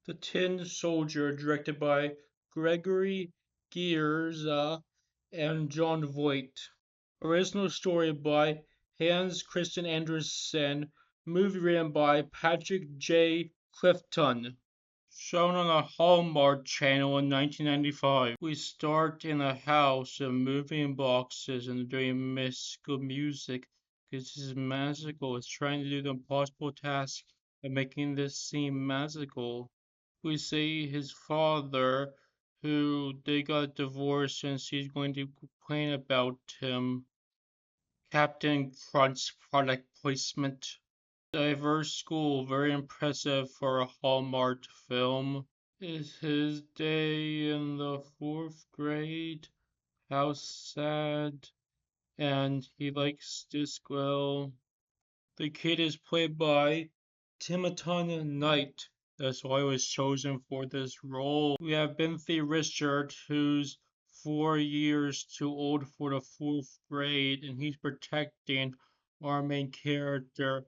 The Tin Soldier, directed by Gregory Gyerza and Jon Voight. Original story by Hans Christian Andersen. Movie written by Patrick J. Clifton. Shown on a Hallmark channel in 1995. We start in a house of moving boxes and doing mystical music because this is magical. It's trying to do the impossible task of making this seem magical. We see his father, who they got divorced, and she's going to complain about him. Captain Crunch's product placement. Diverse school, very impressive for a Hallmark film. Is his day in the fourth grade? How sad. And he likes Discwell. The kid is played by Timothée Knight. That's why he was chosen for this role. We have Bentley Richard, who's 4 years too old for the fourth grade, and he's protecting our main character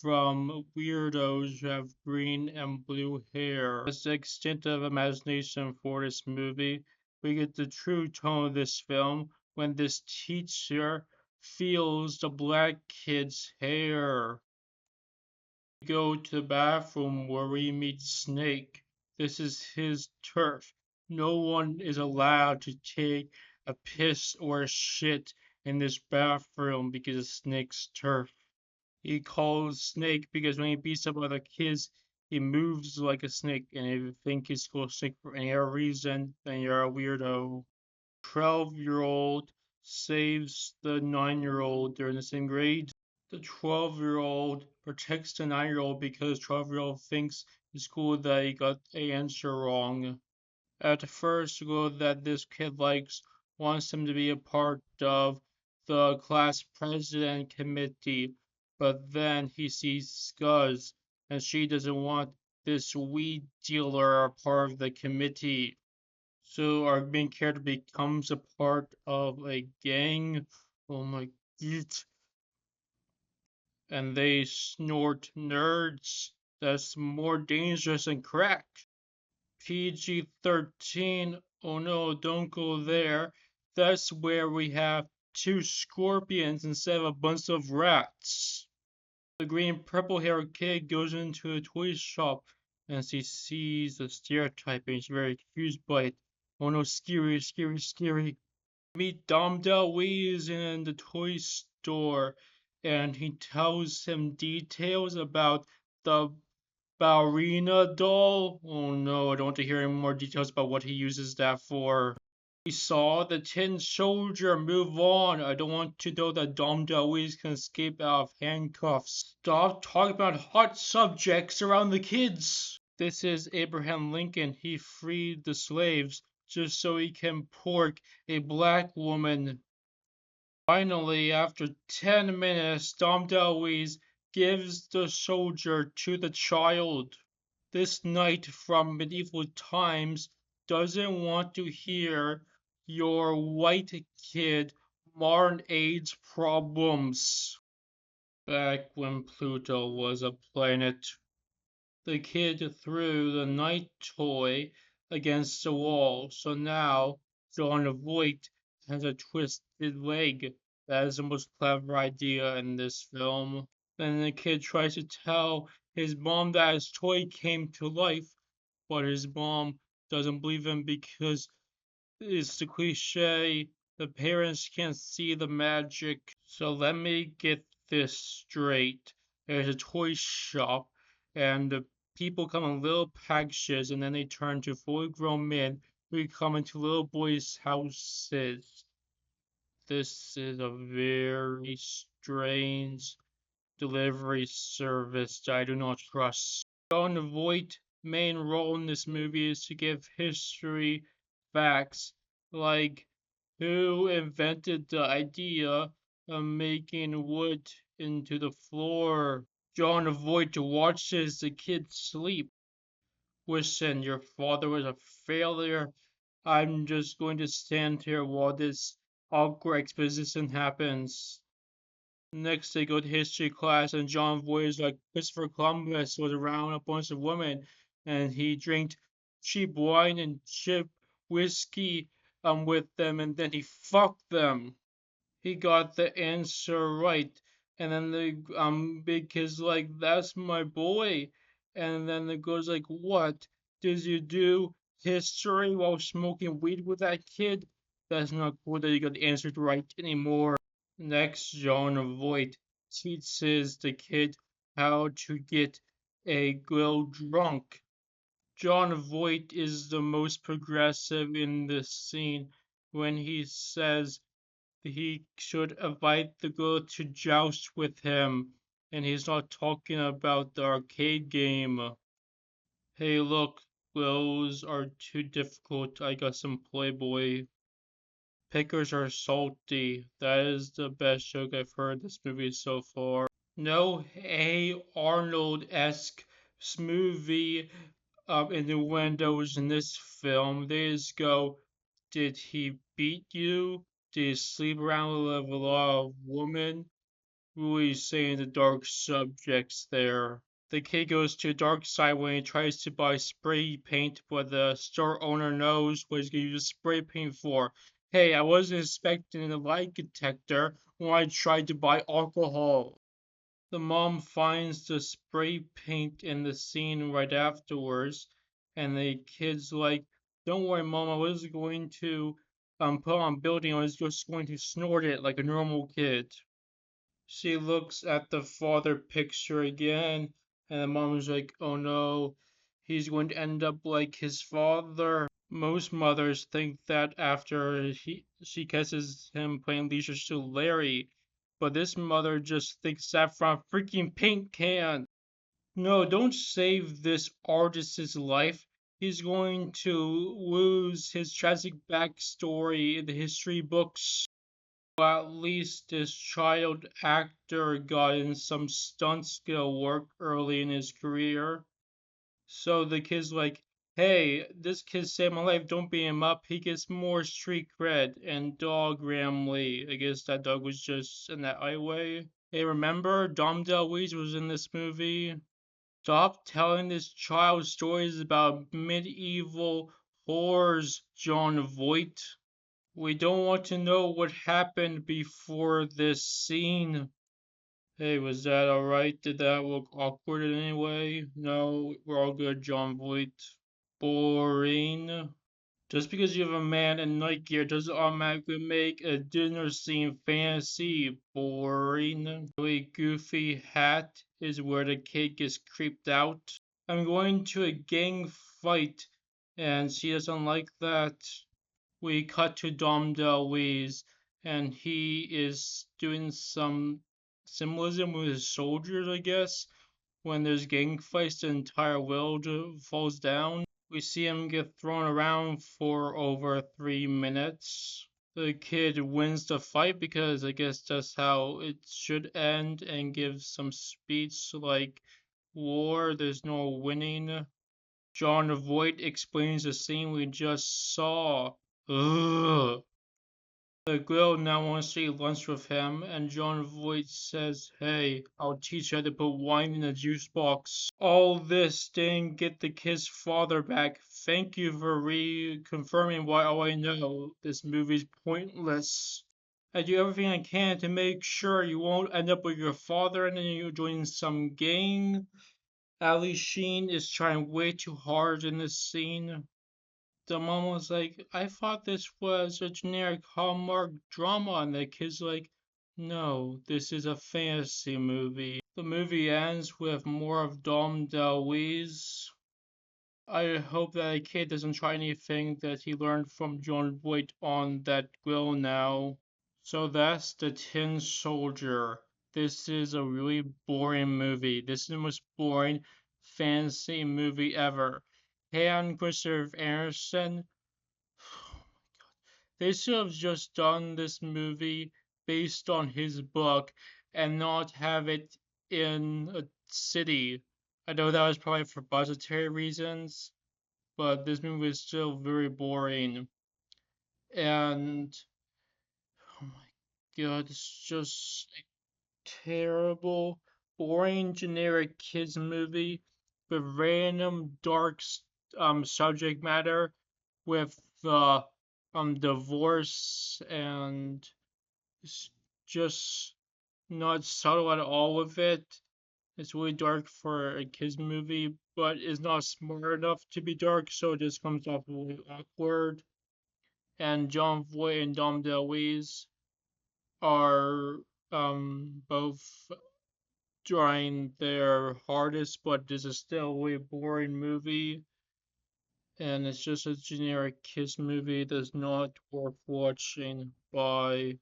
from weirdos who have green and blue hair. That's the extent of imagination for this movie. We get the true tone of this film when this teacher feels the black kid's hair. We go to the bathroom where we meet Snake. This is his turf. No one is allowed to take a piss or a shit in this bathroom because it's Snake's turf. He calls Snake because when he beats up other kids, he moves like a snake, and if you think he's called Snake for any other reason, then you're a weirdo. 12-year-old saves the 9-year-old. They're in the same grade. The 12-year-old protects the 9-year-old because 12-year-old thinks in school that he got the answer wrong. At first, the girl that this kid likes wants him to be a part of the class president committee, but then he sees Scuzz, and she doesn't want this weed dealer a part of the committee. So our main character becomes a part of a gang. Oh my god. And they snort nerds. That's more dangerous than crack. PG-13. Oh no, don't go there. That's where we have two scorpions instead of a bunch of rats. The green purple haired kid goes into a toy shop and she sees the stereotype and she's very confused by it. Oh no, scary, scary, scary. Meet Dom DeLuise in the toy store and he tells him details about the ballerina doll. Oh no, I don't want to hear any more details about what he uses that for. We saw the Tin Soldier move on. I don't want to know that Dom DeLuise can escape out of handcuffs. Stop talking about hot subjects around the kids. This is Abraham Lincoln. He freed the slaves just so he can pork a black woman. Finally, after 10 minutes, Dom DeLuise gives the soldier to the child. This knight from medieval times doesn't want to hear your white kid modern age problems. Back when Pluto was a planet, the kid threw the knight toy against the wall, so now Jon Voight has a twisted leg. That is the most clever idea in this film. Then the kid tries to tell his mom that his toy came to life, but his mom doesn't believe him because it's the cliche the parents can't see the magic. So let me get this straight. There's a toy shop, and the people come in little packages, and then they turn to fully grown men who come into little boys' houses. This is a very strange delivery service that I do not trust. Jon Voight's main role in this movie is to give history facts, like who invented the idea of making wood into the floor. Jon Voight watches the kid sleep. Listen, your father was a failure. I'm just going to stand here while this awkward exposition happens. Next, they go to history class, and Jon Voight is like Christopher Columbus was around a bunch of women and he drank cheap wine and cheap whiskey with them, and then he fucked them. He got the answer right. And then the big kid's like, "That's my boy." And then the girl's like, "What? Did you do history while smoking weed with that kid? That's not cool that you got answered right anymore." Next, John Voight teaches the kid how to get a girl drunk. John Voight is the most progressive in this scene when he says he should invite the girl to joust with him, and he's not talking about the arcade game. Hey, look, girls are too difficult. I got some Playboy. Pickers are salty. That is the best joke I've heard this movie so far. No A. Arnold-esque movie innuendos in this film. They just go, did he beat you? Did he sleep around with a lot of women? Really saying the dark subjects there. The kid goes to a dark side when he tries to buy spray paint, but the store owner knows what he's going to use spray paint for. Hey, I wasn't expecting a lie detector when I tried to buy alcohol. The mom finds the spray paint in the scene right afterwards, and the kid's like, "Don't worry, mom, I was going to put on building, I was just going to snort it like a normal kid." She looks at the father picture again, and the mom's like, "Oh no, he's going to end up like his father." Most mothers think that after she kisses him playing Leisure Suit Larry, but this mother just thinks that from a freaking paint can. No, don't save this artist's life. He's going to lose his tragic backstory in the history books. Well, at least this child actor got in some stunt skill work early in his career. So the kid's like, "Hey, this kid saved my life, don't beat him up. He gets more street cred." And Dog Ramley, I guess that dog was just in that highway. Hey, remember Dom DeLuise was in this movie? Stop telling this child stories about medieval horrors, John Voight. We don't want to know what happened before this scene. Hey, was that alright? Did that look awkward in any way? No, we're all good, John Voight. Boring. Just because you have a man in night gear doesn't automatically make a dinner scene fancy. Boring. Really goofy hat is where the kid gets creeped out. I'm going to a gang fight, and she doesn't like that. We cut to Dom DeLuise, and he is doing some symbolism with his soldiers, I guess. When there's gang fights, the entire world falls down. We see him get thrown around for over 3 minutes. The kid wins the fight because I guess that's how it should end, and gives some speech like, "War, there's no winning." John Voight explains the scene we just saw. Ugh. The girl now wants to eat lunch with him, and John Voight says, "Hey, I'll teach you how to put wine in a juice box." All this didn't get the kid's father back. Thank you for reconfirming what all I know. This movie's pointless. I do everything I can to make sure you won't end up with your father and then you join some gang. Ali Sheen is trying way too hard in this scene. The mom was like, "I thought this was a generic Hallmark drama," and the kid's like, "No, this is a fantasy movie." The movie ends with more of Dom DeLuise. I hope that a kid doesn't try anything that he learned from John Voight on that grill now. So that's The Tin Soldier. This is a really boring movie. This is the most boring fantasy movie ever. Hans Christopher Andersen, they should have just done this movie based on his book and not have it in a city. I know that was probably for budgetary reasons, but this movie is still very boring. And oh my god, it's just a terrible, boring, generic kids movie. with random dark subject matter with divorce and it's just not subtle at all with it. It's really dark for a kids movie, but it's not smart enough to be dark, so it just comes off really awkward. And John Voight and Dom DeLuise are both trying their hardest, but this is still a really boring movie, and it's just a generic kids movie that's not worth watching by